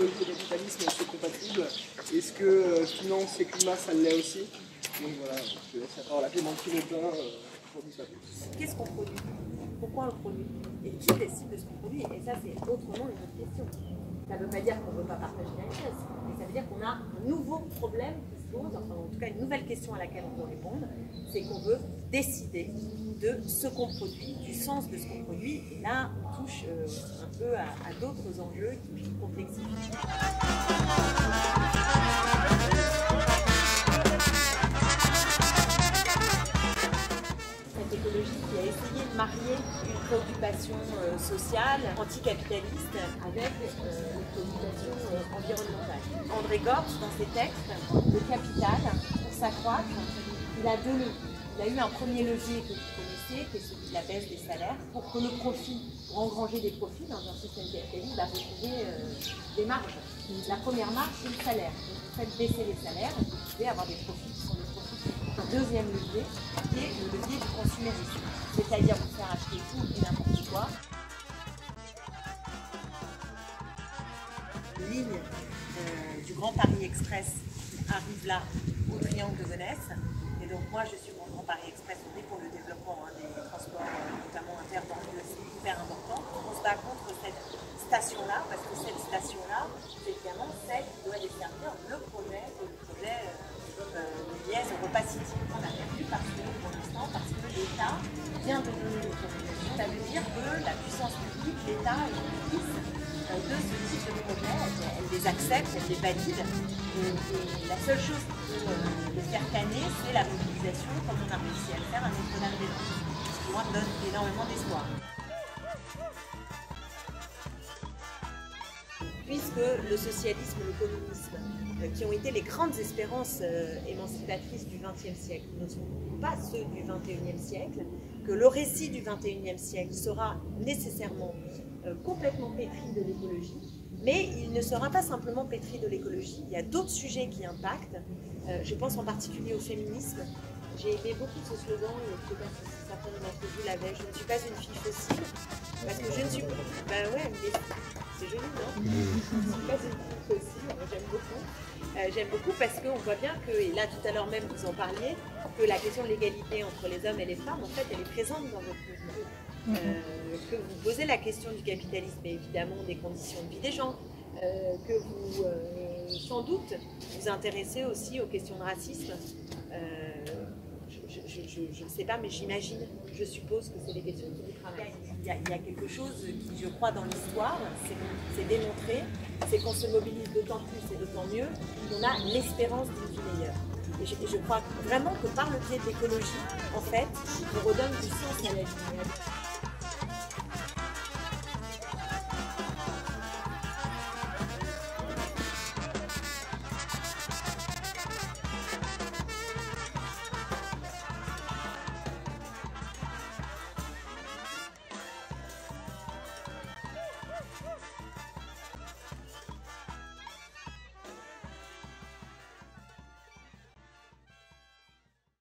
écologie et capitalisme c'est compatible? Est-ce que finance et climat ça l'est aussi? Donc voilà, je laisse la parole à Clémentine Aubin pour nous savoir. Qu'est-ce qu'on produit? Pourquoi on le produit? Et qui décide de ce qu'on produit? Et ça, c'est autrement une autre question. Ça ne veut pas dire qu'on ne veut pas partager la richesse, mais ça veut dire qu'on a un nouveau problème qui se pose, enfin en tout cas une nouvelle question à laquelle on veut répondre, c'est qu'on veut décider de ce qu'on produit, du sens de ce qu'on produit. Et là, on touche un peu à d'autres enjeux qui complexifient. Écologie qui a essayé de marier une préoccupation sociale, anticapitaliste, avec une préoccupation environnementale. André Gortz, dans ses textes, le capital, pour s'accroître, il a deux leviers. Il a eu un premier levier que vous connaissez, qui est celui de la baisse des salaires, pour que le profit, pour engranger des profits dans un système capitaliste, retrouver des marges. La première marge, c'est le salaire. Donc, vous faites baisser les salaires, et vous pouvez avoir des profits qui sont des profits. Un deuxième levier, qui est le levier du consumérisme, c'est-à-dire vous faire acheter tout et n'importe quoi. Une ligne du Grand Paris Express arrive là, au triangle de Gonesse. Et donc moi je suis pour le Grand Paris Express, on est pour le développement des transports, notamment interbanlieues, c'est hyper important. On se bat contre cette station-là, parce que cette station-là, c'est évidemment celle qui doit desservir le projet de liaise Europa City. On a perdu parce que, pour l'instant, parce que l'État vient de donner l'autorisation. Ça veut dire que la puissance publique, l'État est complice de ce type de projet. Elle les accepte, elle les valide. Et la seule chose qui peut les faire canner, c'est la mobilisation, comme on a réussi à le faire à Notre-Dame-des-Landes. Ce qui, moi, donne énormément d'espoir. Puisque le socialisme et le communisme, qui ont été les grandes espérances émancipatrices du XXe siècle, ne sont pas ceux du XXIe siècle, que le récit du XXIe siècle sera nécessairement complètement pétri de l'écologie, mais il ne sera pas simplement pétri de l'écologie. Il y a d'autres sujets qui impactent. Je pense en particulier au féminisme. J'ai aimé beaucoup ce slogan, je ne sais pas si certains d'entre vous l'avaient, je ne suis pas une fille fossile, parce que je ne suis pas... Ben ouais, mais c'est joli, non? Je ne suis pas une fille fossile, j'aime beaucoup. J'aime beaucoup parce qu'on voit bien que, et là tout à l'heure même vous en parliez, que la question de l'égalité entre les hommes et les femmes, en fait, elle est présente dans votre mouvement. Que vous posez la question du capitalisme et évidemment des conditions de vie des gens, que vous, sans doute, vous intéressez aussi aux questions de racisme. Je ne sais pas, mais j'imagine, je suppose que c'est des questions qui vous travaillent. Il y a quelque chose qui, je crois, dans l'histoire, c'est démontré, c'est qu'on se mobilise d'autant plus et d'autant mieux qu'on a l'espérance d'une vie meilleure. Et je crois vraiment que par le biais de l'écologie, en fait, on redonne du sens à la vie.